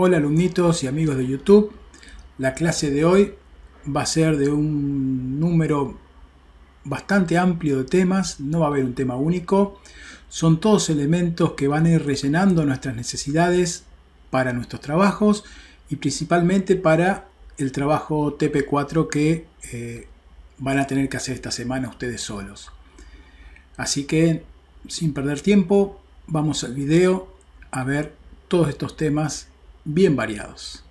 Hola alumnitos y amigos de YouTube. La clase de hoy va a ser de un número bastante amplio de temas, no va a haber un tema único. Son todos elementos que van a ir rellenando nuestras necesidades para nuestros trabajos y principalmente para el trabajo TP4 que van a tener que hacer esta semana ustedes solos. Así que, sin perder tiempo, vamos al video a ver todos estos temas bien variados.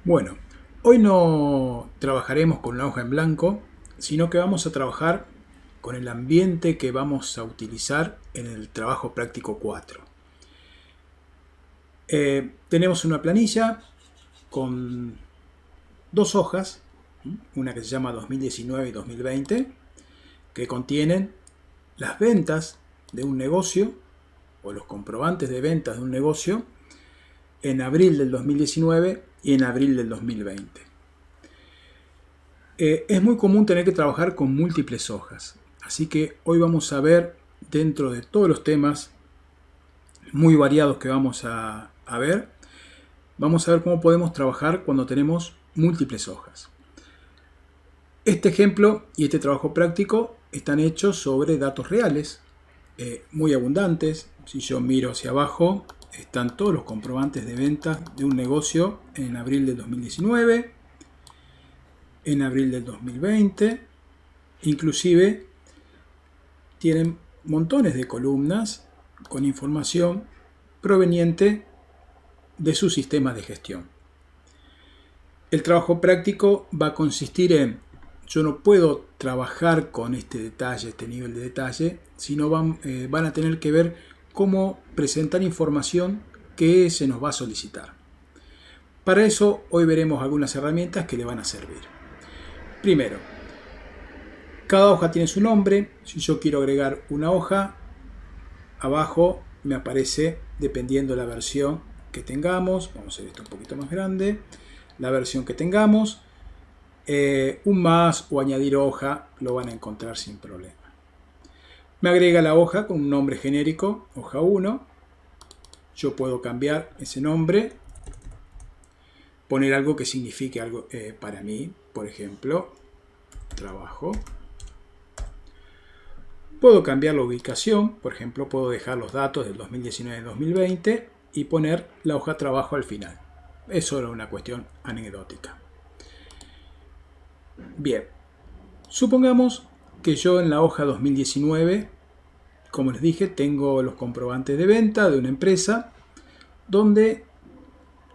Bueno, hoy no trabajaremos con una hoja en blanco, sino que vamos a trabajar con el ambiente que vamos a utilizar en el trabajo práctico 4. Tenemos una planilla con dos hojas, una que se llama 2019 y 2020, que contienen las ventas de un negocio o los comprobantes de ventas de un negocio en abril del 2019 y en abril del 2020. Es muy común tener que trabajar con múltiples hojas, así que hoy vamos a ver, dentro de todos los temas muy variados que vamos a ver, vamos a ver cómo podemos trabajar cuando tenemos múltiples hojas. Este ejemplo y este trabajo práctico están hechos sobre datos reales, muy abundantes. Si yo miro hacia abajo, están todos los comprobantes de ventas de un negocio en abril del 2019, en abril del 2020, inclusive tienen montones de columnas con información proveniente de su sistema de gestión. El trabajo práctico va a consistir en, yo no puedo trabajar con este detalle, este nivel de detalle, sino van a tener que ver cómo presentar información que se nos va a solicitar. Para eso hoy veremos algunas herramientas que le van a servir. Primero, cada hoja tiene su nombre. Si yo quiero agregar una hoja, abajo me aparece, dependiendo de la versión que tengamos, vamos a hacer esto un poquito más grande, la versión que tengamos, un más o añadir hoja lo van a encontrar sin problema. Me agrega la hoja con un nombre genérico, hoja 1. Yo puedo cambiar ese nombre, poner algo que signifique algo para mí, por ejemplo, trabajo. Puedo cambiar la ubicación, por ejemplo, puedo dejar los datos del 2019-2020 y poner la hoja trabajo al final. Es solo una cuestión anecdótica. Bien, supongamos que yo en la hoja 2019, como les dije, tengo los comprobantes de venta de una empresa donde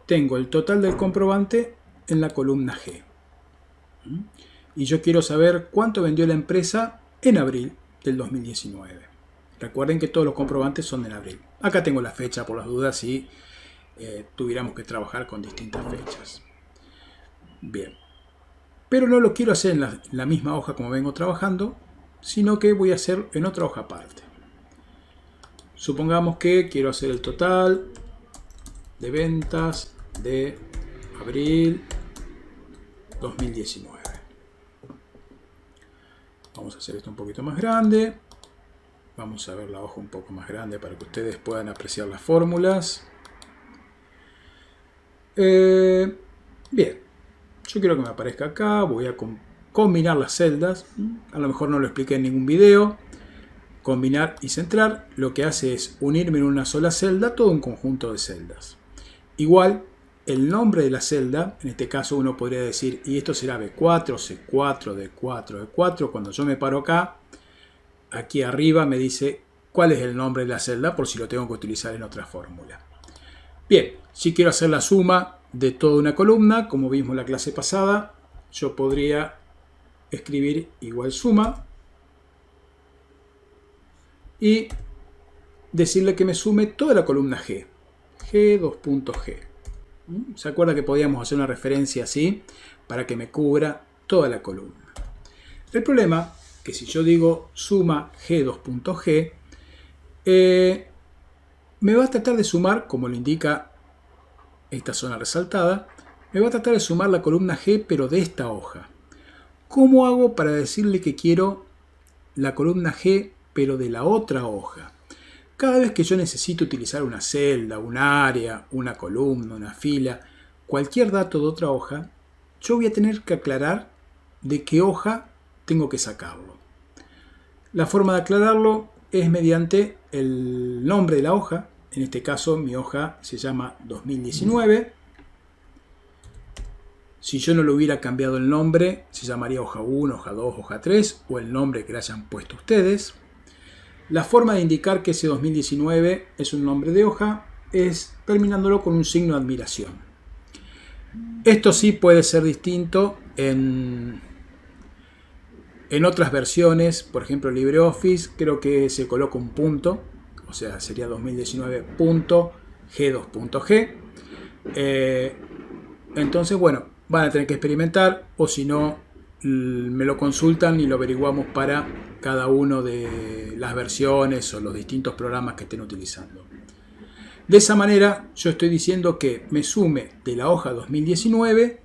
tengo el total del comprobante en la columna G. Y yo quiero saber cuánto vendió la empresa en abril del 2019. Recuerden que todos los comprobantes son en abril. Acá tengo la fecha por las dudas si tuviéramos que trabajar con distintas fechas. Bien. Pero no lo quiero hacer en la misma hoja como vengo trabajando, sino que voy a hacer en otra hoja aparte. Supongamos que quiero hacer el total de ventas de abril 2019. Vamos a hacer esto un poquito más grande. Vamos a ver la hoja un poco más grande para que ustedes puedan apreciar las fórmulas. Bien. Yo quiero que me aparezca acá, voy a combinar las celdas, a lo mejor no lo expliqué en ningún video. Combinar y centrar lo que hace es unirme en una sola celda todo un conjunto de celdas. Igual, el nombre de la celda, en este caso uno podría decir, y esto será B4, C4, D4, E4, cuando yo me paro acá, aquí arriba me dice cuál es el nombre de la celda por si lo tengo que utilizar en otra fórmula. Bien, si quiero hacer la suma de toda una columna, como vimos en la clase pasada, yo podría escribir igual suma y decirle que me sume toda la columna G. G, 2 puntos G. ¿Se acuerda que podíamos hacer una referencia así para que me cubra toda la columna. El problema es que si yo digo suma G2.G, me va a tratar de sumar, como lo indica esta zona resaltada, me va a tratar de sumar la columna G, pero de esta hoja. ¿Cómo hago para decirle que quiero la columna G, pero de la otra hoja? Cada vez que yo necesito utilizar una celda, un área, una columna, una fila, cualquier dato de otra hoja, yo voy a tener que aclarar de qué hoja tengo que sacarlo. La forma de aclararlo es mediante el nombre de la hoja. En este caso mi hoja se llama 2019. Si yo no le hubiera cambiado el nombre, se llamaría hoja 1, hoja 2, hoja 3 o el nombre que le hayan puesto ustedes. La forma de indicar que ese 2019 es un nombre de hoja es terminándolo con un signo de admiración. Esto sí puede ser distinto en otras versiones, por ejemplo LibreOffice, creo que se coloca un punto, o sea, sería 2019.g2.g. Entonces, bueno, van a tener que experimentar, o si no, me lo consultan y lo averiguamos para cada uno de las versiones o los distintos programas que estén utilizando. De esa manera, yo estoy diciendo que me sume de la hoja 2019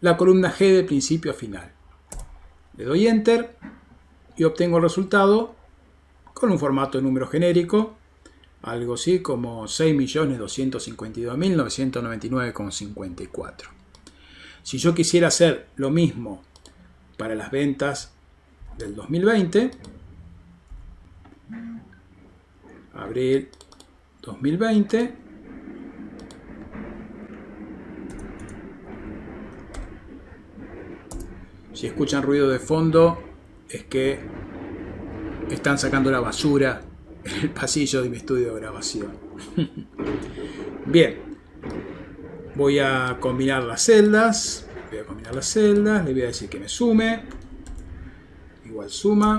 la columna G de principio a final. Le doy Enter y obtengo el resultado con un formato de número genérico, algo así como 6.252.999,54. Si yo quisiera hacer lo mismo para las ventas del 2020, abril 2020, si escuchan ruido de fondo es que están sacando la basura en el pasillo de mi estudio de grabación. Bien, voy a combinar las celdas. Le voy a decir que me sume. Igual suma.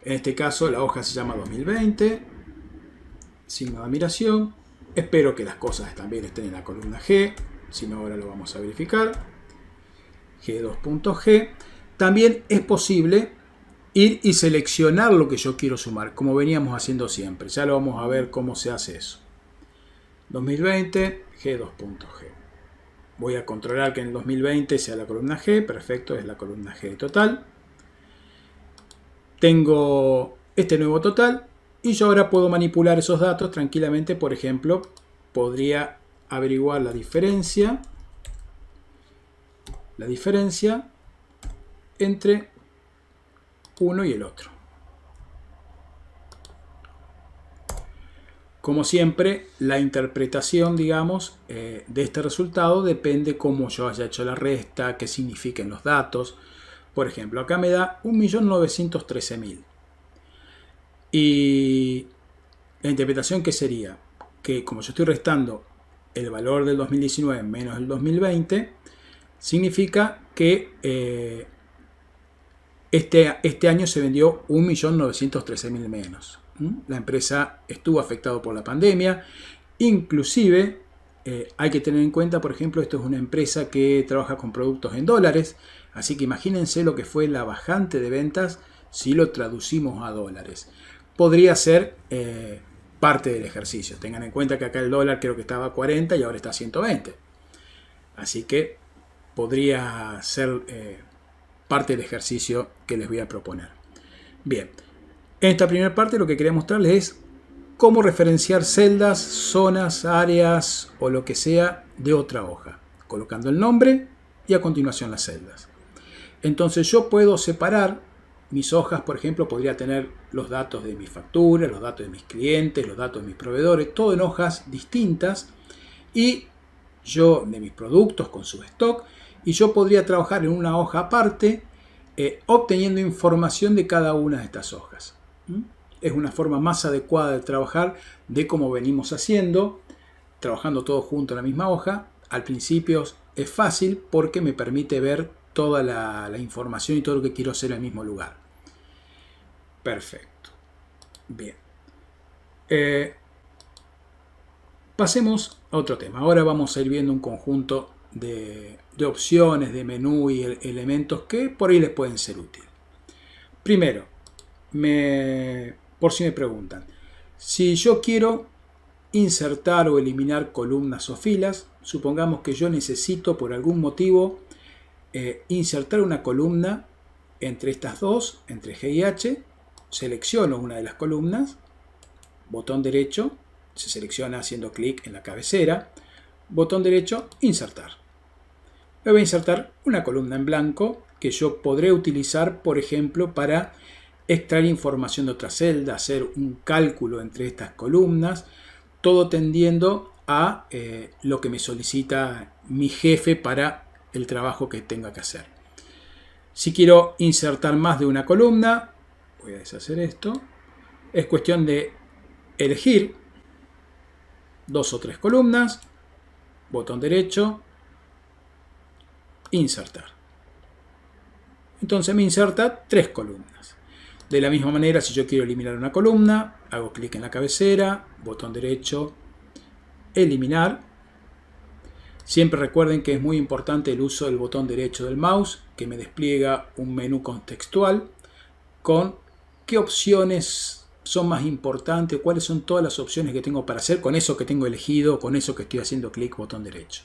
En este caso la hoja se llama 2020. Signo de admiración. Espero que las cosas también estén en la columna G. Si no, ahora lo vamos a verificar. G2.G. También es posible ir y seleccionar lo que yo quiero sumar, como veníamos haciendo siempre. Ya lo vamos a ver cómo se hace eso. 2020, G2.G. Voy a controlar que en el 2020 sea la columna G. Perfecto, es la columna G total. Tengo este nuevo total y yo ahora puedo manipular esos datos tranquilamente. Por ejemplo, podría averiguar la diferencia entre uno y el otro. Como siempre, la interpretación, digamos, de este resultado depende cómo yo haya hecho la resta, qué signifiquen los datos. Por ejemplo, acá me da 1.913.000. Y la interpretación que sería que como yo estoy restando el valor del 2019 menos el 2020, significa que este año se vendió 1.913.000 menos. La empresa estuvo afectada por la pandemia. Inclusive hay que tener en cuenta, por ejemplo, esto es una empresa que trabaja con productos en dólares. Así que imagínense lo que fue la bajante de ventas si lo traducimos a dólares. Podría ser parte del ejercicio. Tengan en cuenta que acá el dólar creo que estaba a 40 y ahora está a 120. Así que podría ser parte del ejercicio que les voy a proponer. Bien, en esta primera parte lo que quería mostrarles es cómo referenciar celdas, zonas, áreas o lo que sea de otra hoja, colocando el nombre y a continuación las celdas. Entonces yo puedo separar mis hojas, por ejemplo, podría tener los datos de mis facturas, los datos de mis clientes, los datos de mis proveedores, todo en hojas distintas y yo de mis productos con su stock, y yo podría trabajar en una hoja aparte obteniendo información de cada una de estas hojas. Es una forma más adecuada de trabajar de como venimos haciendo, trabajando todos juntos en la misma hoja. Al principio es fácil porque me permite ver toda la información y todo lo que quiero hacer en el mismo lugar. Perfecto. Bien. Pasemos otro tema. Ahora vamos a ir viendo un conjunto de opciones, de menú y elementos que por ahí les pueden ser útiles. Primero, por si me preguntan, si yo quiero insertar o eliminar columnas o filas, supongamos que yo necesito por algún motivo insertar una columna entre estas dos, entre G y H, selecciono una de las columnas, botón derecho, se selecciona haciendo clic en la cabecera, botón derecho, insertar. Me voy a insertar una columna en blanco que yo podré utilizar, por ejemplo, para extraer información de otra celda, hacer un cálculo entre estas columnas, todo tendiendo a lo que me solicita mi jefe para el trabajo que tenga que hacer. Si quiero insertar más de una columna, voy a deshacer esto, es cuestión de elegir 2 o 3 columnas, botón derecho, insertar. Entonces me inserta 3 columnas. De la misma manera, si yo quiero eliminar una columna, hago clic en la cabecera, botón derecho, eliminar. Siempre recuerden que es muy importante el uso del botón derecho del mouse, que me despliega un menú contextual con qué opciones son más importantes, cuáles son todas las opciones que tengo para hacer con eso que tengo elegido, con eso que estoy haciendo clic, botón derecho.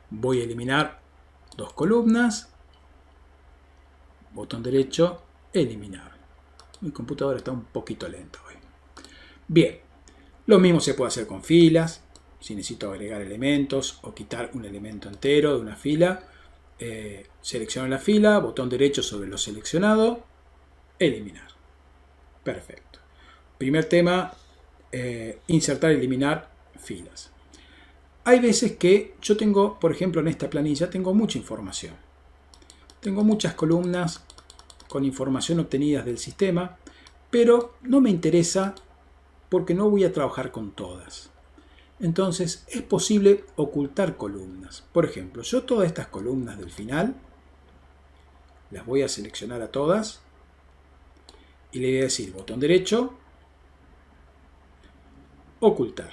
Voy a eliminar 2 columnas, botón derecho, eliminar. Mi computadora está un poquito lenta hoy. Bien, lo mismo se puede hacer con filas. Si necesito agregar elementos o quitar un elemento entero de una fila, selecciono la fila, botón derecho sobre lo seleccionado, eliminar. Perfecto. Primer tema, insertar, eliminar filas. Hay veces que yo tengo, por ejemplo en esta planilla, tengo mucha información. Tengo muchas columnas con información obtenida del sistema, pero no me interesa porque no voy a trabajar con todas. Entonces es posible ocultar columnas. Por ejemplo, yo todas estas columnas del final las voy a seleccionar a todas y le voy a decir botón derecho, ocultar.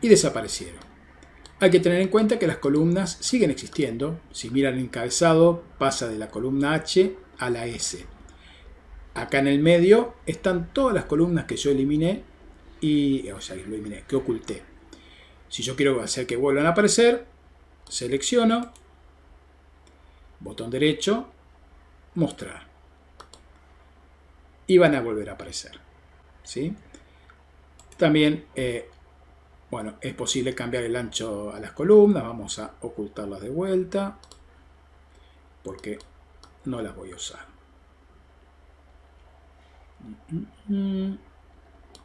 Y desaparecieron. Hay que tener en cuenta que las columnas siguen existiendo. Si miran el encabezado, pasa de la columna H a la S. Acá en el medio están todas las columnas que yo eliminé, que oculté. Si yo quiero hacer que vuelvan a aparecer, selecciono, botón derecho, mostrar. Y van a volver a aparecer. ¿Sí? También, es posible cambiar el ancho a las columnas. Vamos a ocultarlas de vuelta, porque no las voy a usar.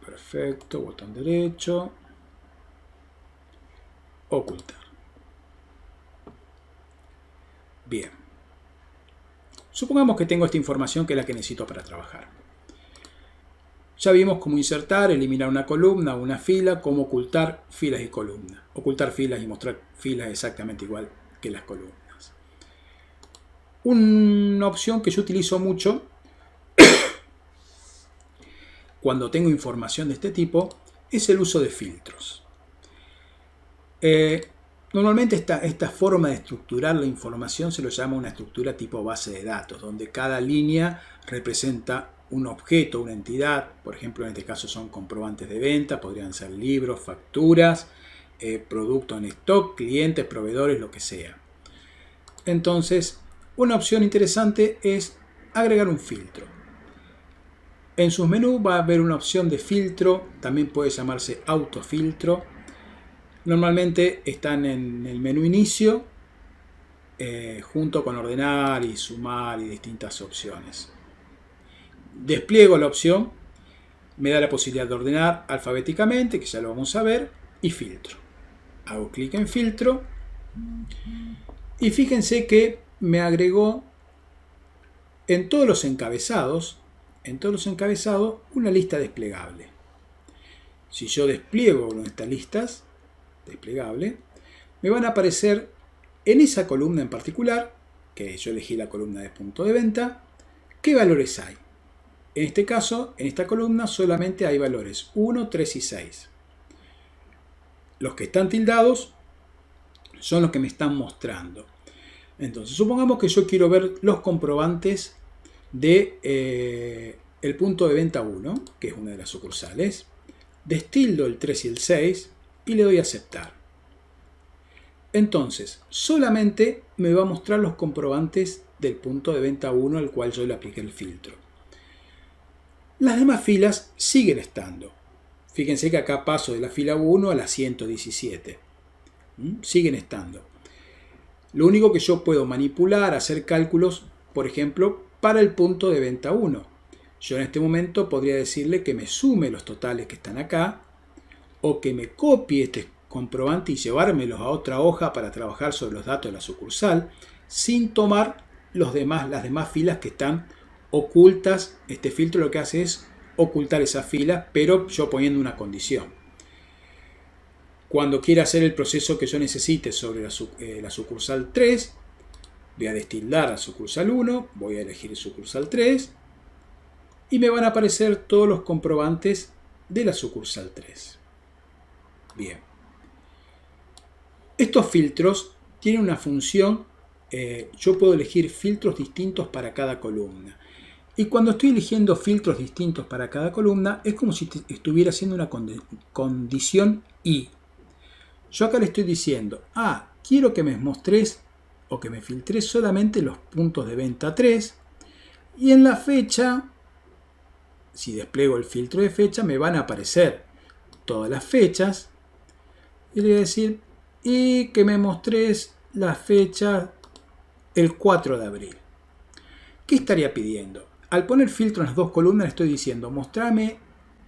Perfecto, botón derecho, ocultar. Bien. Supongamos que tengo esta información que es la que necesito para trabajar. Ya vimos cómo insertar, eliminar una columna o una fila, cómo ocultar filas y columnas. Ocultar filas y mostrar filas exactamente igual que las columnas. Una opción que yo utilizo mucho cuando tengo información de este tipo es el uso de filtros. Normalmente esta forma de estructurar la información se lo llama una estructura tipo base de datos, donde cada línea representa un objeto, una entidad. Por ejemplo, en este caso son comprobantes de venta, podrían ser libros, facturas, productos en stock, clientes, proveedores, lo que sea. Entonces, una opción interesante es agregar un filtro. En sus menús va a haber una opción de filtro, también puede llamarse autofiltro. Normalmente están en el menú inicio, junto con ordenar y sumar y distintas opciones. Despliego la opción, me da la posibilidad de ordenar alfabéticamente, que ya lo vamos a ver, y filtro. Hago clic en filtro y fíjense que me agregó en todos los encabezados una lista desplegable. Si yo despliego una de estas listas desplegable, me van a aparecer en esa columna en particular, que yo elegí la columna de punto de venta, qué valores hay. En este caso, en esta columna solamente hay valores 1, 3 y 6. los que están tildados son los que me están mostrando. Entonces, supongamos que yo quiero ver los comprobantes de el punto de venta 1, que es una de las sucursales. Destildo el 3 y el 6 y le doy a aceptar. Entonces, solamente me va a mostrar los comprobantes del punto de venta 1 al cual yo le apliqué el filtro. Las demás filas siguen estando. Fíjense que acá paso de la fila 1 a la 117. Siguen estando. Lo único que yo puedo manipular, hacer cálculos, por ejemplo, para el punto de venta 1. Yo en este momento podría decirle que me sume los totales que están acá o que me copie este comprobante y llevármelos a otra hoja para trabajar sobre los datos de la sucursal sin tomar las demás filas que están ocultas. Este filtro lo que hace es ocultar esas filas, pero yo poniendo una condición. Cuando quiera hacer el proceso que yo necesite sobre la sucursal 3, voy a destildar a sucursal 1, voy a elegir sucursal 3 y me van a aparecer todos los comprobantes de la sucursal 3. Bien. Estos filtros tienen una función, yo puedo elegir filtros distintos para cada columna. Y cuando estoy eligiendo filtros distintos para cada columna, es como si estuviera haciendo una condición y. Yo acá le estoy diciendo, quiero que me mostres o que me filtres solamente los puntos de venta 3. Y en la fecha, si despliego el filtro de fecha, me van a aparecer todas las fechas. Y le voy a decir, y que me mostres la fecha el 4 de abril. ¿Qué estaría pidiendo? Al poner filtro en las dos columnas le estoy diciendo, mostrame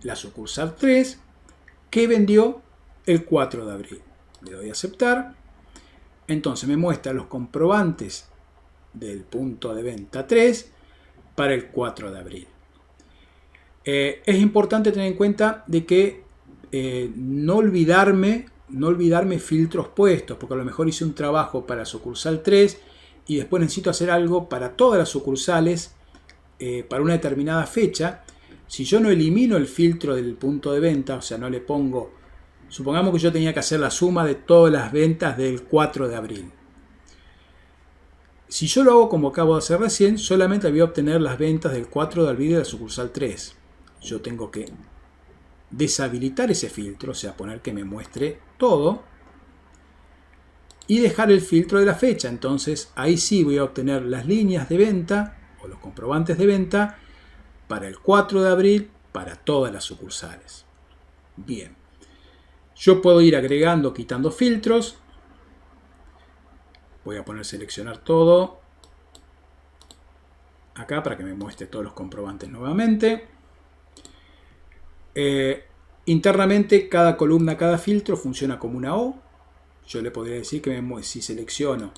la sucursal 3 que vendió el 4 de abril. Le doy a aceptar. Entonces me muestra los comprobantes del punto de venta 3 para el 4 de abril. Es importante tener en cuenta de que no olvidarme filtros puestos, porque a lo mejor hice un trabajo para sucursal 3 y después necesito hacer algo para todas las sucursales para una determinada fecha. Si yo no elimino el filtro del punto de venta, o sea, no le pongo, supongamos que yo tenía que hacer la suma de todas las ventas del 4 de abril. Si yo lo hago como acabo de hacer recién, solamente voy a obtener las ventas del 4 de abril de la sucursal 3. Yo tengo que deshabilitar ese filtro, o sea, poner que me muestre todo y dejar el filtro de la fecha. Entonces ahí sí voy a obtener las líneas de venta o los comprobantes de venta para el 4 de abril para todas las sucursales. Bien, yo puedo ir agregando, quitando filtros. Voy a poner seleccionar todo acá para que me muestre todos los comprobantes nuevamente. Internamente cada columna, cada filtro funciona como una O. Yo le podría decir que si selecciono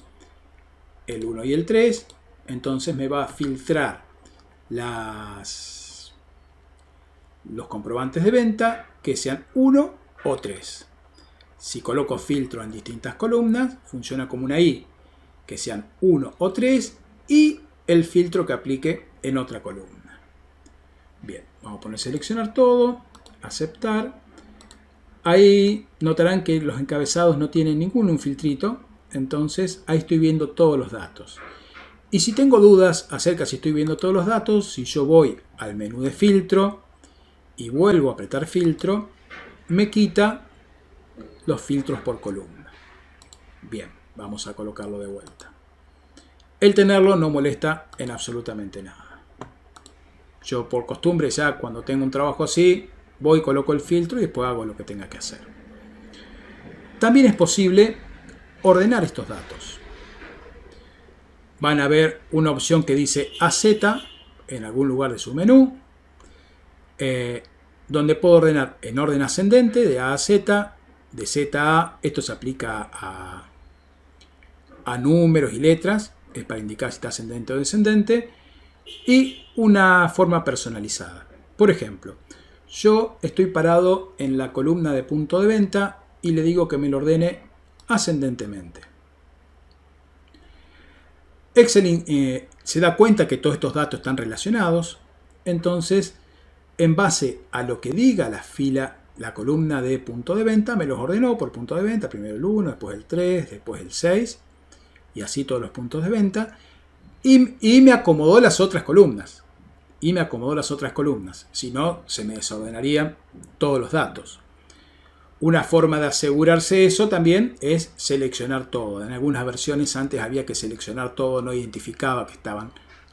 el 1 y el 3, entonces me va a filtrar los comprobantes de venta que sean 1 o 3. Si coloco filtro en distintas columnas, funciona como una I, que sean 1 o 3 y el filtro que aplique en otra columna. Bien, vamos a poner seleccionar todo, aceptar. Ahí notarán que los encabezados no tienen ningún filtrito, entonces ahí estoy viendo todos los datos. Y si tengo dudas acerca si estoy viendo todos los datos, si yo voy al menú de filtro y vuelvo a apretar filtro, me quita los filtros por columna. Bien, vamos a colocarlo de vuelta. El tenerlo no molesta en absolutamente nada. Yo por costumbre ya cuando tengo un trabajo así, voy, coloco el filtro y después hago lo que tenga que hacer. También es posible ordenar estos datos. Van a ver una opción que dice AZ en algún lugar de su menú, donde puedo ordenar en orden ascendente de A a Z, de Z a A. Esto se aplica a números y letras, es para indicar si está ascendente o descendente, y una forma personalizada. Por ejemplo, yo estoy parado en la columna de punto de venta y le digo que me lo ordene ascendentemente. Excel se da cuenta que todos estos datos están relacionados, entonces en base a lo que diga la fila la columna de punto de venta me los ordenó por punto de venta, primero el 1, después el 3, después el 6, y así todos los puntos de venta, y me acomodó las otras columnas. Si no, se me desordenarían todos los datos. Una forma de asegurarse eso también es seleccionar todo. En algunas versiones antes había que seleccionar todo, no identificaba que estaban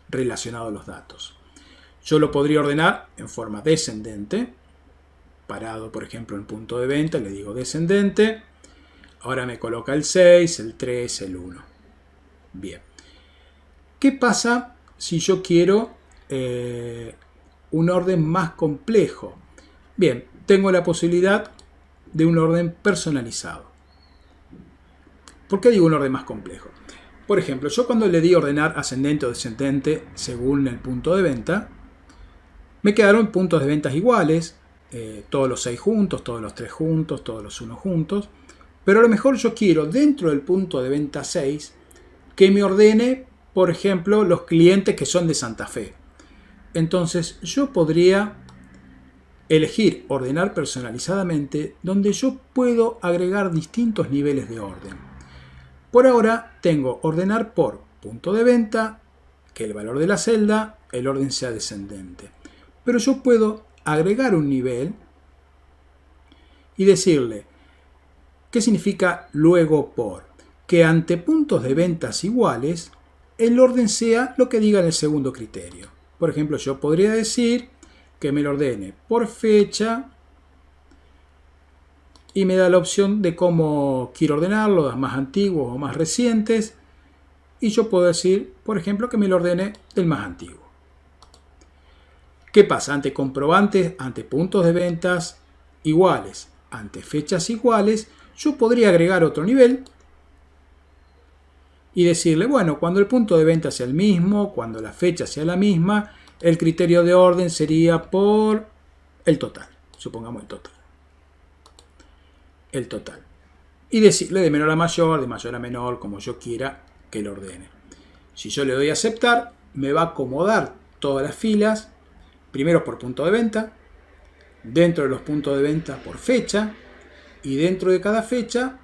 relacionados los datos. Yo lo podría ordenar en forma descendente, parado por ejemplo en punto de venta, le digo descendente, ahora me coloca el 6, el 3, el 1. Bien. ¿Qué pasa si yo quiero un orden más complejo? Bien, tengo la posibilidad de un orden personalizado. ¿Por qué digo un orden más complejo? Por ejemplo, yo cuando le di ordenar ascendente o descendente según el punto de venta, me quedaron puntos de ventas iguales, todos los 6 juntos, todos los 3 juntos, todos los 1 juntos, pero a lo mejor yo quiero dentro del punto de venta 6 que me ordene, por ejemplo, los clientes que son de Santa Fe. Entonces yo podría elegir ordenar personalizadamente, donde yo puedo agregar distintos niveles de orden. Por ahora tengo ordenar por punto de venta, que el valor de la celda, el orden sea descendente. Pero yo puedo agregar un nivel y decirle, ¿qué significa luego por? Que ante puntos de ventas iguales, el orden sea lo que diga en el segundo criterio. Por ejemplo, yo podría decir que me lo ordene por fecha y me da la opción de cómo quiero ordenarlo, los más antiguos o más recientes, y yo puedo decir, por ejemplo, que me lo ordene del más antiguo. ¿Qué pasa? Ante comprobantes, ante puntos de ventas iguales, ante fechas iguales, yo podría agregar otro nivel y decirle, bueno, cuando el punto de venta sea el mismo, cuando la fecha sea la misma, el criterio de orden sería por el total. Supongamos el total. Y decirle de menor a mayor, de mayor a menor, como yo quiera que lo ordene. Si yo le doy a aceptar, me va a acomodar todas las filas, primero por punto de venta, dentro de los puntos de venta por fecha, y dentro de cada fecha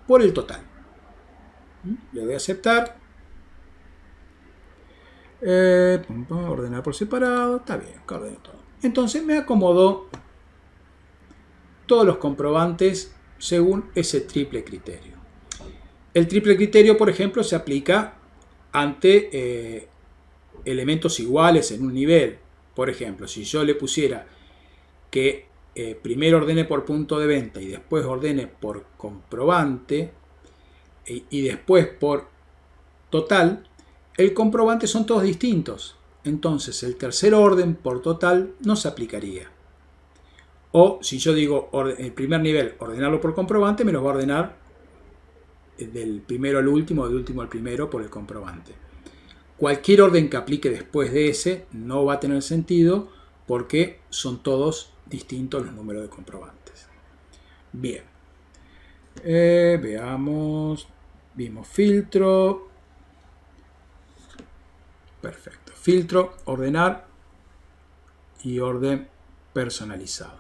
por el total. Le doy a aceptar. Ordenar por separado. Está bien, ordeno todo. Entonces me acomodó todos los comprobantes según ese triple criterio. El triple criterio, por ejemplo, se aplica ante elementos iguales en un nivel. Por ejemplo, si yo le pusiera que primero ordene por punto de venta y después ordene por comprobante y después por total, el comprobante son todos distintos. Entonces el tercer orden por total no se aplicaría. O si yo digo el primer nivel, ordenarlo por comprobante, me lo va a ordenar del primero al último, del último al primero por el comprobante. Cualquier orden que aplique después de ese no va a tener sentido porque son todos distintos los números de comprobantes. Bien. Veamos. Vimos filtro. Perfecto. Filtro, ordenar y orden personalizado.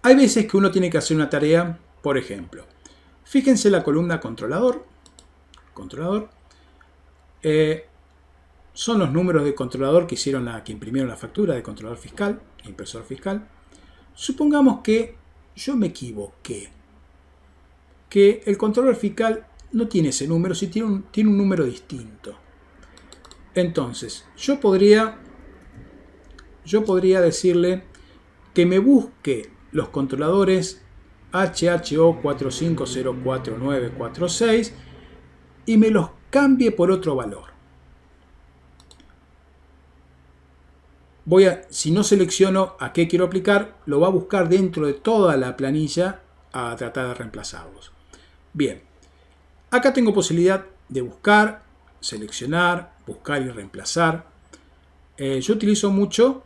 Hay veces que uno tiene que hacer una tarea, por ejemplo, fíjense la columna controlador. Son los números de controlador que imprimieron la factura de controlador fiscal, impresor fiscal. Supongamos que yo me equivoqué, que el controlador fiscal no tiene ese número, si tiene un número distinto. Entonces, yo podría decirle que me busque los controladores HHO 45044946 y me los cambie por otro valor. Si no selecciono a qué quiero aplicar, lo va a buscar dentro de toda la planilla a tratar de reemplazarlos. Bien, acá tengo posibilidad de buscar, seleccionar, buscar y reemplazar. Yo utilizo mucho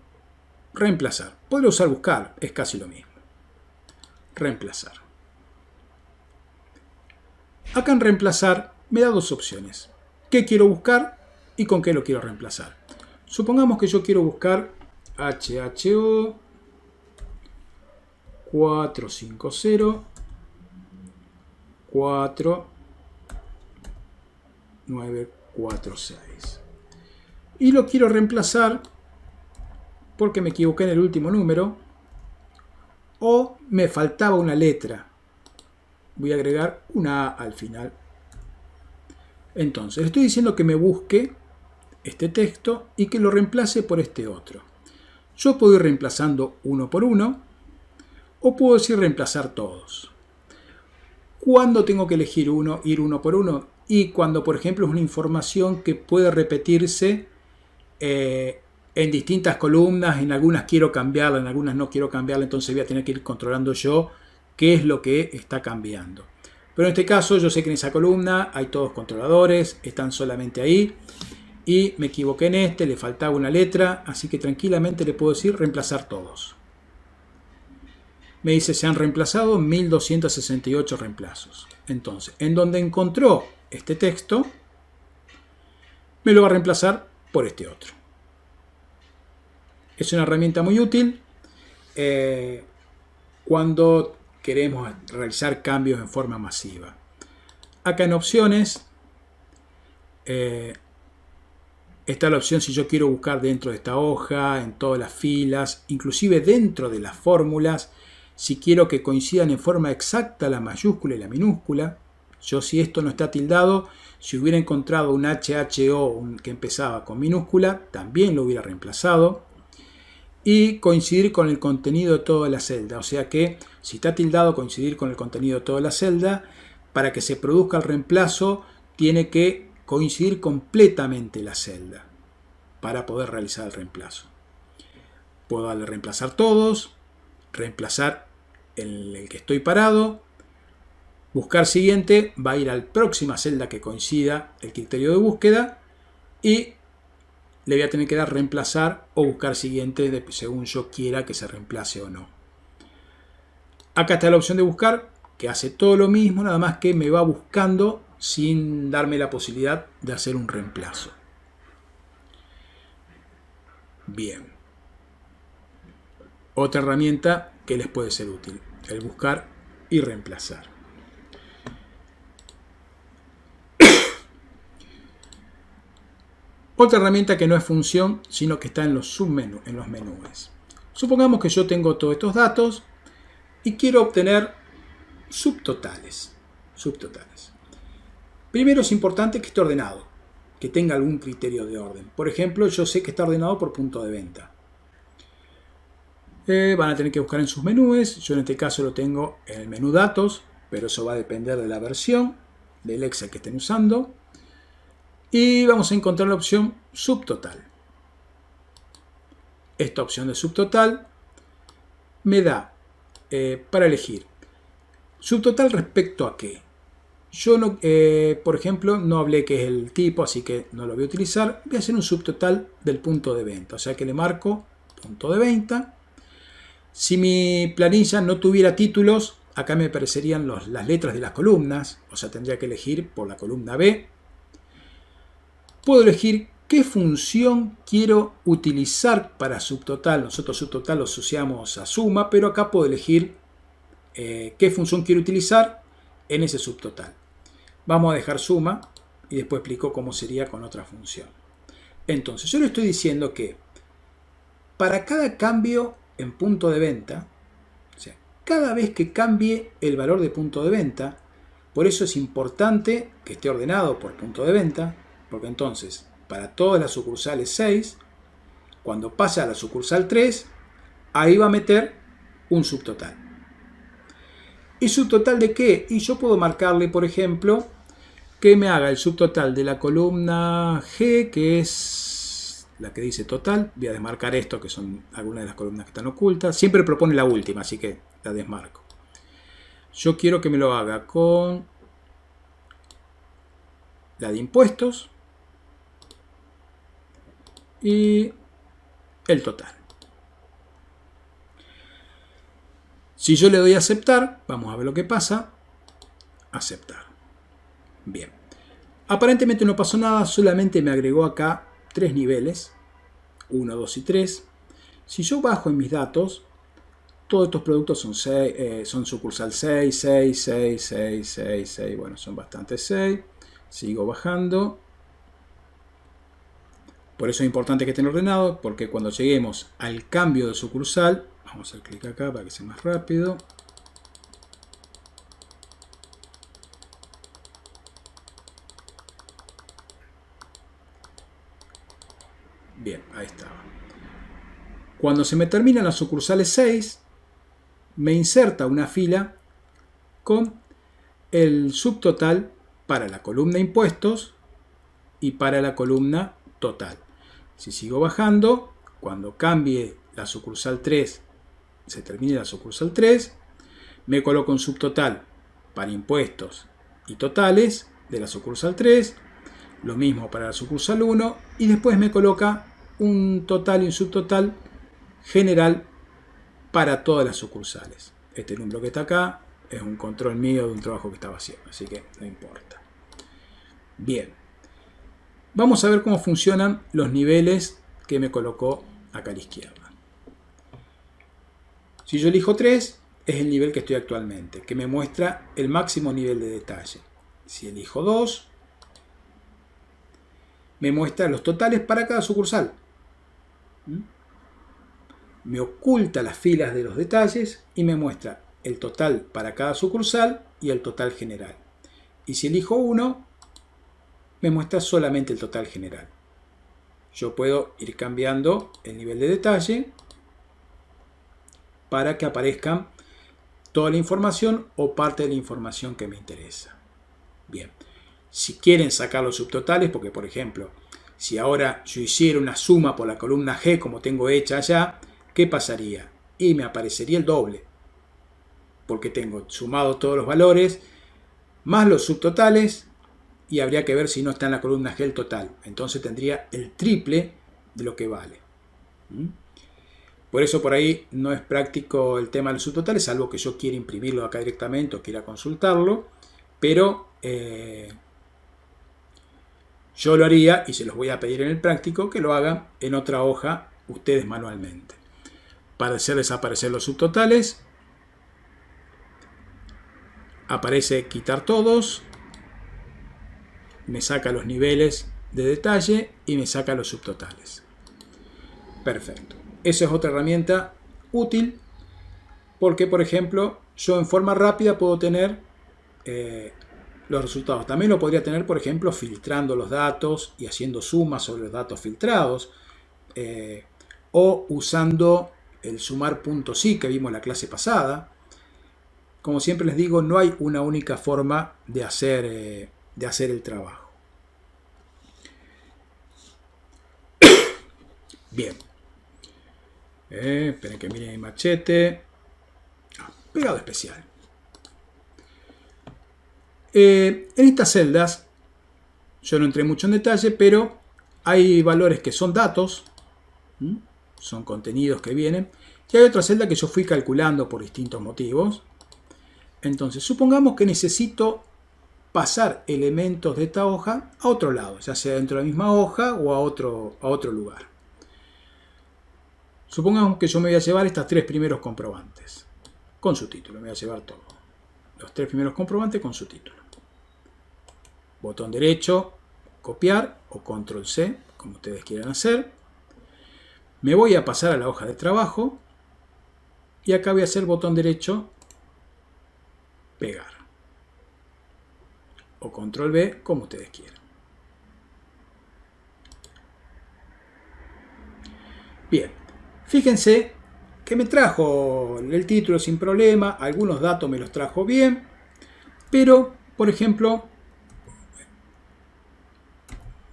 reemplazar. Podría usar buscar, es casi lo mismo. Reemplazar. Acá en reemplazar me da dos opciones. ¿Qué quiero buscar y con qué lo quiero reemplazar? Supongamos que yo quiero buscar HHO 450 4946 y lo quiero reemplazar porque me equivoqué en el último número o me faltaba una letra. Voy a agregar una A al final. Entonces, le estoy diciendo que me busque este texto y que lo reemplace por este otro. Yo puedo ir reemplazando uno por uno o puedo decir reemplazar todos. ¿Cuándo tengo que elegir uno, ir uno por uno? Y cuando, por ejemplo, es una información que puede repetirse en distintas columnas, en algunas quiero cambiarla, en algunas no quiero cambiarla, entonces voy a tener que ir controlando yo qué es lo que está cambiando. Pero en este caso yo sé que en esa columna hay todos controladores, están solamente ahí y me equivoqué en este, le faltaba una letra, así que tranquilamente le puedo decir reemplazar todos. Me dice se han reemplazado 1268 reemplazos. Entonces, en donde encontró este texto, me lo va a reemplazar por este otro. Es una herramienta muy útil cuando queremos realizar cambios en forma masiva. Acá en opciones está la opción si yo quiero buscar dentro de esta hoja, en todas las filas, inclusive dentro de las fórmulas, si quiero que coincidan en forma exacta la mayúscula y la minúscula. Yo, si esto no está tildado, si hubiera encontrado un HHO que empezaba con minúscula, también lo hubiera reemplazado. Y coincidir con el contenido de toda la celda. O sea que si está tildado, coincidir con el contenido de toda la celda. Para que se produzca el reemplazo, tiene que coincidir completamente la celda para poder realizar el reemplazo. Puedo darle reemplazar todos, reemplazar el que estoy parado, buscar siguiente, va a ir a la próxima celda que coincida el criterio de búsqueda y le voy a tener que dar reemplazar o buscar siguiente según yo quiera que se reemplace o no. Acá está la opción de buscar, que hace todo lo mismo, nada más que me va buscando sin darme la posibilidad de hacer un reemplazo. Bien. Otra herramienta que les puede ser útil, el buscar y reemplazar. Otra herramienta que no es función, sino que está en los submenús, en los menús. Supongamos que yo tengo todos estos datos y quiero obtener subtotales. Primero es importante que esté ordenado, que tenga algún criterio de orden. Por ejemplo, yo sé que está ordenado por punto de venta. Van a tener que buscar en sus menús. Yo en este caso lo tengo en el menú datos, pero eso va a depender de la versión del Excel que estén usando. Y vamos a encontrar la opción subtotal. Esta opción de subtotal me da para elegir subtotal respecto a qué. Yo, no, por ejemplo, no hablé que es el tipo, así que no lo voy a utilizar. Voy a hacer un subtotal del punto de venta, o sea que le marco punto de venta. Si mi planilla no tuviera títulos, acá me aparecerían las letras de las columnas, o sea, tendría que elegir por la columna B. Puedo elegir qué función quiero utilizar para subtotal. Nosotros subtotal lo asociamos a suma, pero acá puedo elegir qué función quiero utilizar en ese subtotal. Vamos a dejar suma y después explico cómo sería con otra función. Entonces, yo le estoy diciendo que para cada cambio en punto de venta, o sea, cada vez que cambie el valor de punto de venta, por eso es importante que esté ordenado por punto de venta, porque entonces, para todas las sucursales 6, cuando pase a la sucursal 3, ahí va a meter un subtotal. ¿Y subtotal de qué? Y yo puedo marcarle, por ejemplo, que me haga el subtotal de la columna G, que es la que dice total. Voy a desmarcar esto, que son algunas de las columnas que están ocultas. Siempre propone la última, así que la desmarco. Yo quiero que me lo haga con la de impuestos y el total. Si yo le doy a aceptar, vamos a ver lo que pasa. Aceptar. Bien. Aparentemente no pasó nada, solamente me agregó acá 3 niveles. 1, 2 y 3. Si yo bajo en mis datos, todos estos productos son sucursal 6, 6, 6, 6, 6, 6. Bueno, son bastantes 6. Sigo bajando. Por eso es importante que estén ordenados, porque cuando lleguemos al cambio de sucursal, vamos a hacer clic acá para que sea más rápido. Bien, ahí estaba. Cuando se me terminan las sucursales 6, me inserta una fila con el subtotal para la columna impuestos y para la columna total. Si sigo bajando, cuando cambie la sucursal 3, se termine la sucursal 3, me coloco un subtotal para impuestos y totales de la sucursal 3, lo mismo para la sucursal 1, y después me coloca un total y un subtotal general para todas las sucursales. Este número que está acá es un control mío de un trabajo que estaba haciendo, así que no importa. Bien, vamos a ver cómo funcionan los niveles que me colocó acá a la izquierda. Si yo elijo 3, es el nivel que estoy actualmente, que me muestra el máximo nivel de detalle. Si elijo 2, me muestra los totales para cada sucursal. Me oculta las filas de los detalles y me muestra el total para cada sucursal y el total general. Y si elijo 1, me muestra solamente el total general. Yo puedo ir cambiando el nivel de detalle para que aparezcan toda la información o parte de la información que me interesa. Bien, si quieren sacar los subtotales, porque por ejemplo, si ahora yo hiciera una suma por la columna G como tengo hecha allá, ¿qué pasaría? Y me aparecería el doble, porque tengo sumado todos los valores más los subtotales y habría que ver si no está en la columna G el total. Entonces tendría el triple de lo que vale. Por eso por ahí no es práctico el tema de los subtotales, salvo que yo quiera imprimirlo acá directamente o quiera consultarlo, pero yo lo haría y se los voy a pedir en el práctico que lo hagan en otra hoja ustedes manualmente. Para hacer desaparecer los subtotales, aparece quitar todos, me saca los niveles de detalle y me saca los subtotales. Perfecto. Esa es otra herramienta útil porque, por ejemplo, yo en forma rápida puedo tener los resultados. También lo podría tener, por ejemplo, filtrando los datos y haciendo sumas sobre los datos filtrados o usando el sumar.si que vimos en la clase pasada. Como siempre les digo, no hay una única forma de hacer el trabajo. Bien. Esperen que miren mi machete. Pegado especial. En estas celdas, yo no entré mucho en detalle, pero hay valores que son datos, son contenidos que vienen, y hay otra celda que yo fui calculando por distintos motivos. Entonces, supongamos que necesito pasar elementos de esta hoja a otro lado, ya sea dentro de la misma hoja o a otro lugar. Supongamos que yo me voy a llevar estos 3 primeros comprobantes, con su título, me voy a llevar todo. Los 3 primeros comprobantes con su título. Botón derecho, copiar o control C, como ustedes quieran hacer. Me voy a pasar a la hoja de trabajo y acá voy a hacer botón derecho, pegar. O control V, como ustedes quieran. Bien, fíjense que me trajo el título sin problema, algunos datos me los trajo bien, pero, por ejemplo,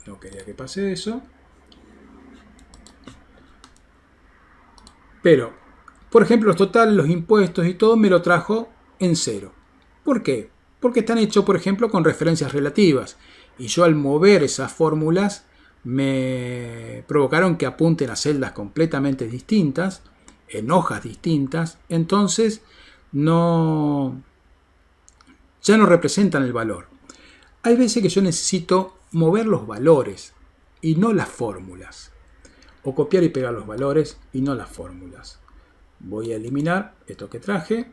no quería que pase eso, pero, por ejemplo, los totales, los impuestos y todo me lo trajo en 0. ¿Por qué? Porque están hechos, por ejemplo, con referencias relativas, y yo al mover esas fórmulas me provocaron que apunten a celdas completamente distintas, en hojas distintas, entonces ya no representan el valor. Hay veces que yo necesito mover los valores y no las fórmulas. o copiar y pegar los valores y no las fórmulas. Voy a eliminar esto que traje,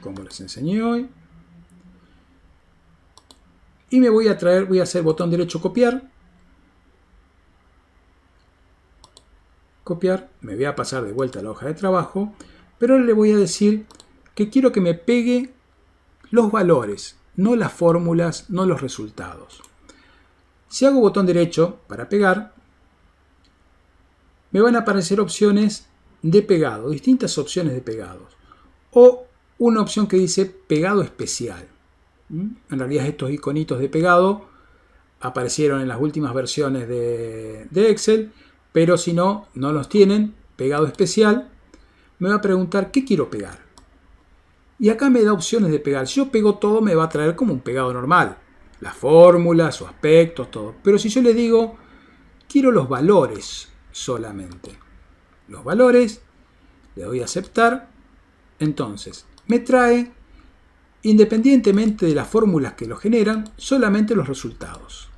como les enseñé hoy. Y me voy a hacer botón derecho copiar. Copiar, me voy a pasar de vuelta a la hoja de trabajo, pero ahora le voy a decir que quiero que me pegue los valores, no las fórmulas, no los resultados. Si hago botón derecho para pegar, me van a aparecer opciones de pegado, distintas opciones de pegados, o una opción que dice pegado especial. En realidad estos iconitos de pegado aparecieron en las últimas versiones de Excel, pero si no los tienen, pegado especial, me va a preguntar qué quiero pegar. Y acá me da opciones de pegar. Si yo pego todo, me va a traer como un pegado normal. Las fórmulas o aspectos, todo. Pero si yo le digo, quiero los valores solamente. Los valores, le doy a aceptar. Entonces, me trae, independientemente de las fórmulas que lo generan, solamente los resultados.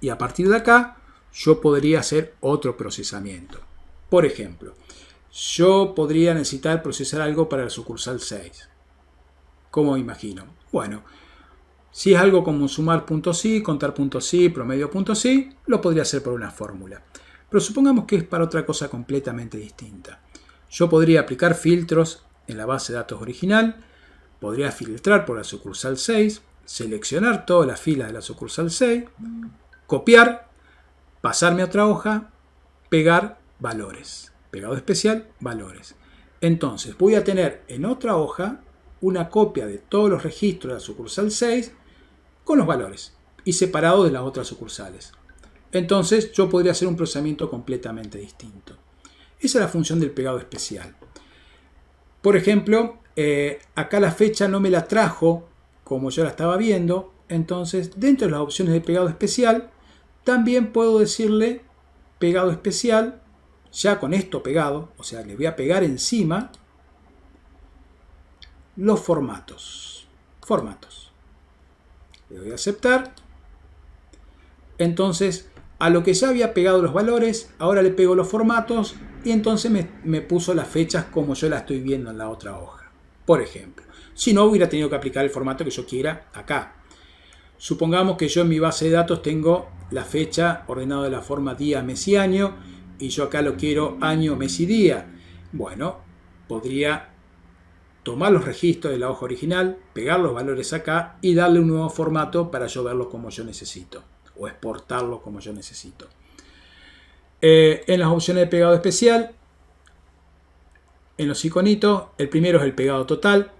Y a partir de acá, yo podría hacer otro procesamiento. Por ejemplo, yo podría necesitar procesar algo para la sucursal 6. ¿Cómo imagino? Bueno, si es algo como sumar puntos sí, contar puntos sí, promedio puntos sí, lo podría hacer por una fórmula. Pero supongamos que es para otra cosa completamente distinta. Yo podría aplicar filtros en la base de datos original, podría filtrar por la sucursal 6, seleccionar todas las filas de la sucursal 6, copiar, pasarme a otra hoja, pegar valores. Pegado especial, valores. Entonces voy a tener en otra hoja una copia de todos los registros de la sucursal 6 con los valores y separado de las otras sucursales. Entonces yo podría hacer un procesamiento completamente distinto. Esa es la función del pegado especial. Por ejemplo, acá la fecha no me la trajo como yo la estaba viendo. Entonces dentro de las opciones de pegado especial también puedo decirle pegado especial. Ya con esto pegado, o sea, le voy a pegar encima los formatos. Le doy a aceptar. Entonces, a lo que ya había pegado los valores, ahora le pego los formatos y entonces me puso las fechas como yo la estoy viendo en la otra hoja. Por ejemplo, si no, hubiera tenido que aplicar el formato que yo quiera acá. Supongamos que yo en mi base de datos tengo la fecha ordenada de la forma día, mes y año, y yo acá lo quiero año, mes y día. Bueno, podría tomar los registros de la hoja original, pegar los valores acá y darle un nuevo formato para yo verlo como yo necesito o exportarlo como yo necesito. En las opciones de pegado especial, en los iconitos, el primero es el pegado total,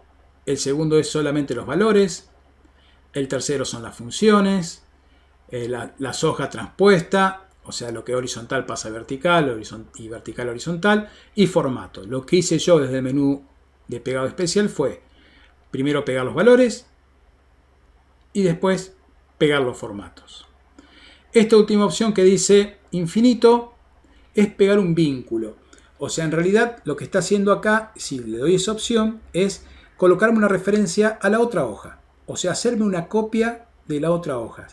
el segundo es solamente los valores, el tercero son las funciones, las hojas transpuestas, o sea, lo que es horizontal pasa a vertical y vertical a horizontal, y formato. Lo que hice yo desde el menú de pegado especial fue primero pegar los valores y después pegar los formatos. Esta última opción que dice infinito es pegar un vínculo. O sea, en realidad lo que está haciendo acá, si le doy esa opción, es colocarme una referencia a la otra hoja. O sea, hacerme una copia de la otra hoja.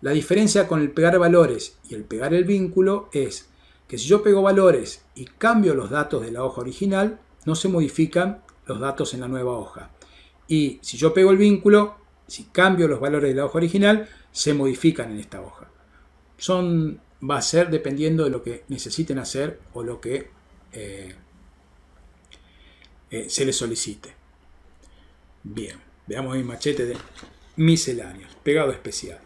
La diferencia con el pegar valores y el pegar el vínculo es que si yo pego valores y cambio los datos de la hoja original, no se modifican los datos en la nueva hoja. Y si yo pego el vínculo, si cambio los valores de la hoja original, se modifican en esta hoja. Va a ser dependiendo de lo que necesiten hacer o lo que se les solicite. Bien, veamos mi machete de misceláneos, pegado especial.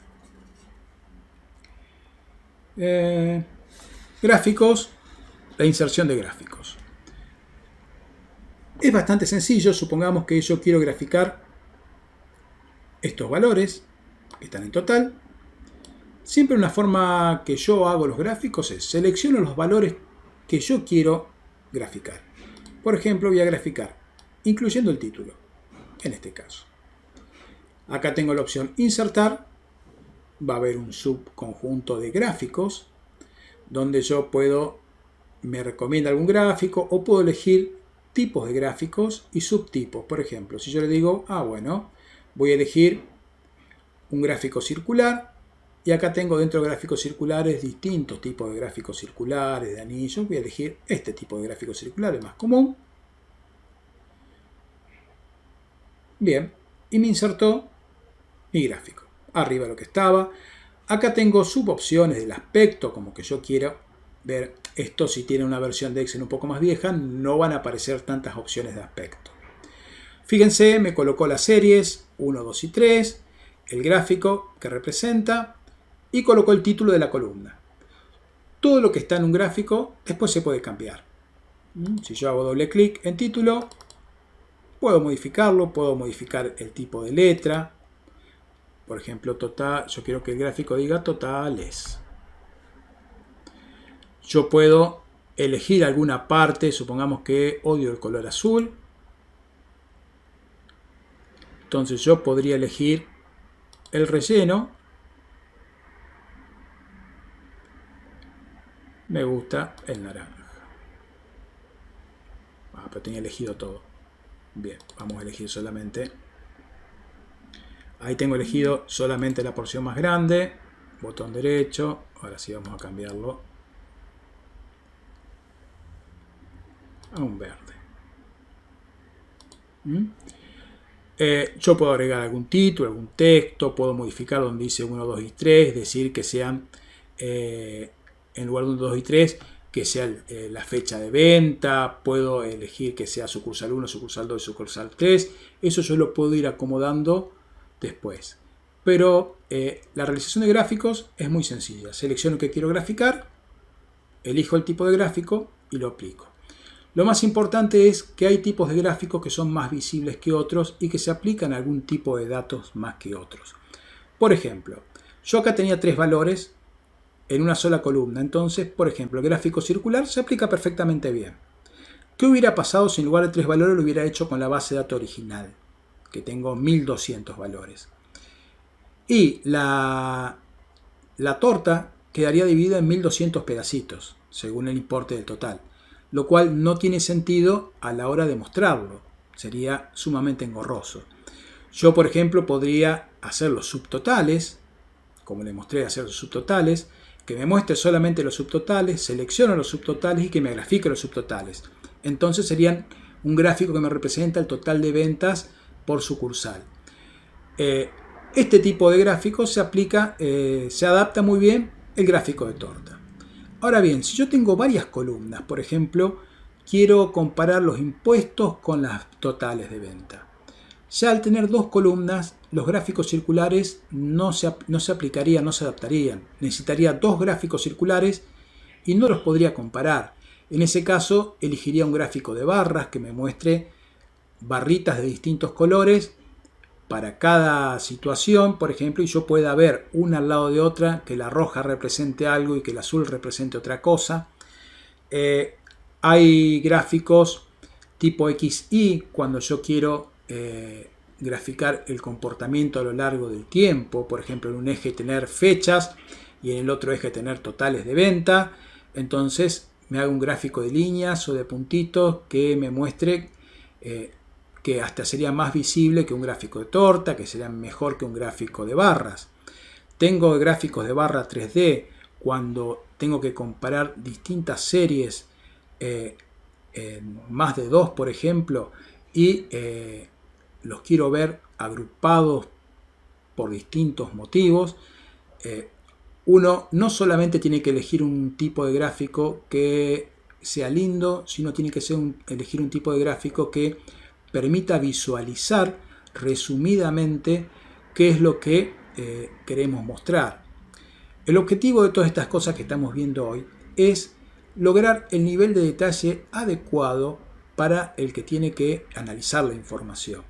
Gráficos, la inserción de gráficos. Es bastante sencillo. Supongamos que yo quiero graficar estos valores que están en total. Siempre una forma que yo hago los gráficos es selecciono los valores que yo quiero graficar. Por ejemplo, voy a graficar incluyendo el título, en este caso. Acá tengo la opción insertar. Va a haber un subconjunto de gráficos donde yo me recomienda algún gráfico o puedo elegir tipos de gráficos y subtipos. Por ejemplo, si yo le digo, bueno, voy a elegir un gráfico circular, Y acá tengo dentro de gráficos circulares distintos tipos de gráficos circulares, de anillos. Voy a elegir este tipo de gráficos circulares más común. Bien, y me insertó mi gráfico. Arriba lo que estaba. Acá tengo subopciones del aspecto, como que yo quiero ver esto. Si tiene una versión de Excel un poco más vieja, no van a aparecer tantas opciones de aspecto. Fíjense, me colocó las series 1, 2 y 3, el gráfico que representa y colocó el título de la columna. Todo lo que está en un gráfico después se puede cambiar. Si yo hago doble clic en título, puedo modificarlo, puedo modificar el tipo de letra. Por ejemplo, total, yo quiero que el gráfico diga totales. Yo puedo elegir alguna parte, supongamos que odio el color azul. Entonces yo podría elegir el relleno. Me gusta el naranja. Pero tenía elegido todo. Bien, vamos a elegir solamente. Ahí tengo elegido solamente la porción más grande. Botón derecho. Ahora sí vamos a cambiarlo a un verde. Yo puedo agregar algún título, algún texto. Puedo modificar donde dice 1, 2 y 3. Decir que sean, en lugar de 1, 2 y 3, que sea la fecha de venta. Puedo elegir que sea sucursal 1, sucursal 2 y sucursal 3. Eso yo lo puedo ir acomodando después. Pero la realización de gráficos es muy sencilla. Selecciono que quiero graficar, elijo el tipo de gráfico y lo aplico. Lo más importante es que hay tipos de gráficos que son más visibles que otros y que se aplican a algún tipo de datos más que otros. Por ejemplo, yo acá tenía 3 valores en una sola columna. Entonces, por ejemplo, el gráfico circular se aplica perfectamente bien. ¿Qué hubiera pasado si en lugar de 3 valores lo hubiera hecho con la base de datos original? Que tengo 1200 valores. Y la torta quedaría dividida en 1200 pedacitos, según el importe del total. Lo cual no tiene sentido a la hora de mostrarlo. Sería sumamente engorroso. Yo, por ejemplo, podría hacer los subtotales, como le mostré, hacer los subtotales, que me muestre solamente los subtotales, selecciono los subtotales y que me grafique los subtotales. Entonces serían un gráfico que me representa el total de ventas por sucursal. Este tipo de gráfico se aplica, se adapta muy bien el gráfico de torta. Ahora bien, si yo tengo varias columnas, por ejemplo, quiero comparar los impuestos con las totales de venta. Ya al tener 2 columnas, los gráficos circulares no se aplicarían, no se adaptarían. Necesitaría 2 gráficos circulares y no los podría comparar. En ese caso, elegiría un gráfico de barras que me muestre barritas de distintos colores para cada situación, por ejemplo, y yo pueda ver una al lado de otra, que la roja represente algo y que el azul represente otra cosa. Hay gráficos tipo XY cuando yo quiero graficar el comportamiento a lo largo del tiempo. Por ejemplo, en un eje tener fechas y en el otro eje tener totales de venta. Entonces me hago un gráfico de líneas o de puntitos que me muestre que hasta sería más visible que un gráfico de torta, que sería mejor que un gráfico de barras. Tengo gráficos de barra 3D cuando tengo que comparar distintas series, más de 2 por ejemplo, y los quiero ver agrupados por distintos motivos. Uno no solamente tiene que elegir un tipo de gráfico que sea lindo, sino tiene que elegir un tipo de gráfico que permita visualizar resumidamente qué es lo que queremos mostrar. El objetivo de todas estas cosas que estamos viendo hoy es lograr el nivel de detalle adecuado para el que tiene que analizar la información.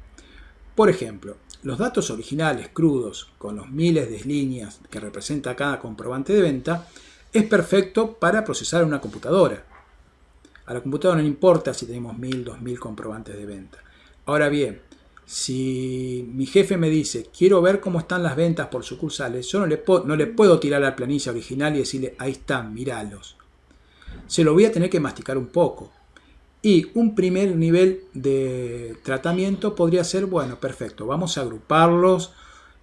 Por ejemplo, los datos originales crudos con los miles de líneas que representa cada comprobante de venta es perfecto para procesar en una computadora. A la computadora no le importa si tenemos 1000, 2000 comprobantes de venta. Ahora bien, si mi jefe me dice quiero ver cómo están las ventas por sucursales, yo no le puedo tirar la planilla original y decirle ahí están, míralos. Se lo voy a tener que masticar un poco. Y un primer nivel de tratamiento podría ser, bueno, perfecto, vamos a agruparlos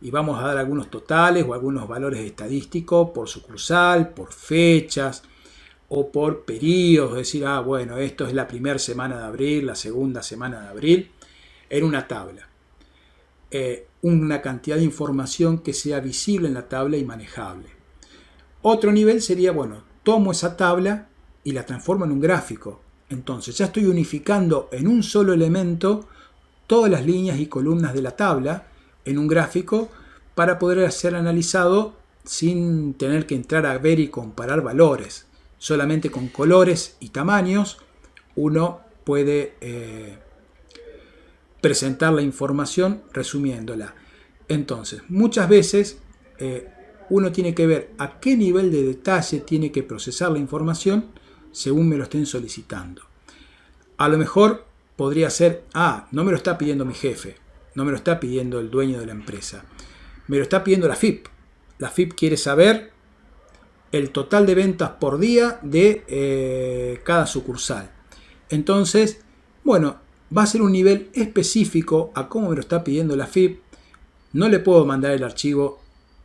y vamos a dar algunos totales o algunos valores estadísticos por sucursal, por fechas o por periodos. Es decir, bueno, esto es la primera semana de abril, la segunda semana de abril, en una tabla. Una cantidad de información que sea visible en la tabla y manejable. Otro nivel sería, bueno, tomo esa tabla y la transformo en un gráfico. Entonces ya estoy unificando en un solo elemento todas las líneas y columnas de la tabla en un gráfico para poder ser analizado sin tener que entrar a ver y comparar valores. Solamente con colores y tamaños uno puede presentar la información resumiéndola. Entonces, muchas veces uno tiene que ver a qué nivel de detalle tiene que procesar la información según me lo estén solicitando. A lo mejor podría ser, no me lo está pidiendo mi jefe, no me lo está pidiendo el dueño de la empresa, me lo está pidiendo la FIP. La FIP quiere saber el total de ventas por día de cada sucursal. Entonces, bueno, va a ser un nivel específico a cómo me lo está pidiendo la FIP. No le puedo mandar el archivo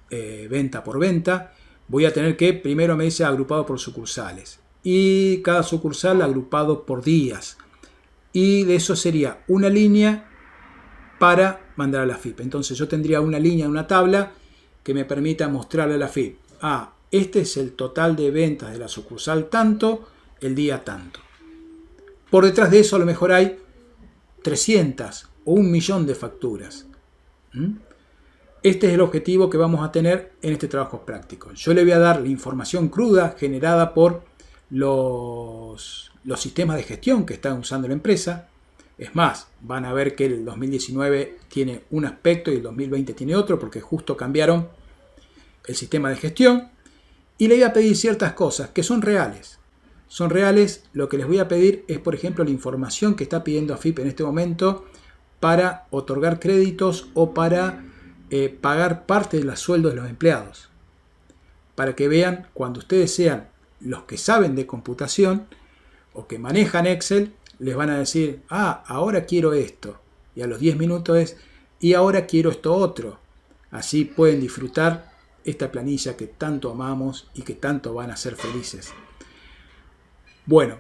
venta por venta. Voy a tener que, primero me dice agrupado por sucursales. Y cada sucursal agrupado por días. Y de eso sería una línea para mandar a la FIP. Entonces yo tendría una línea, una tabla que me permita mostrarle a la FIP. Este es el total de ventas de la sucursal tanto, el día tanto. Por detrás de eso a lo mejor hay 300 o 1.000.000 de facturas. Este es el objetivo que vamos a tener en este trabajo práctico. Yo le voy a dar la información cruda generada por los sistemas de gestión que están usando la empresa. Es más, van a ver que el 2019 tiene un aspecto y el 2020 tiene otro porque justo cambiaron el sistema de gestión. Y le voy a pedir ciertas cosas que son reales. Son reales. Lo que les voy a pedir es, por ejemplo, la información que está pidiendo AFIP en este momento para otorgar créditos o para pagar parte de los sueldos de los empleados. Para que vean, cuando ustedes sean los que saben de computación o que manejan Excel, les van a decir, ahora quiero esto. Y a los 10 minutos y ahora quiero esto otro. Así pueden disfrutar esta planilla que tanto amamos y que tanto van a ser felices. Bueno,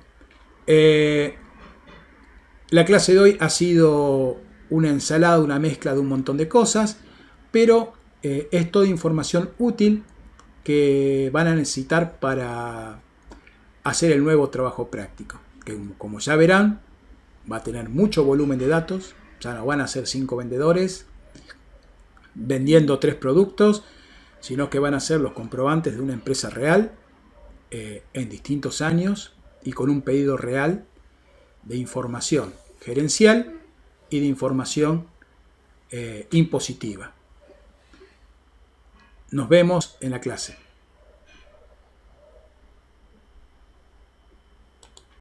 la clase de hoy ha sido una ensalada, una mezcla de un montón de cosas, pero es toda información útil que van a necesitar para hacer el nuevo trabajo práctico, que como ya verán va a tener mucho volumen de datos. Ya no van a ser 5 vendedores vendiendo 3 productos, sino que van a ser los comprobantes de una empresa real en distintos años y con un pedido real de información gerencial y de información impositiva. Nos vemos en la clase.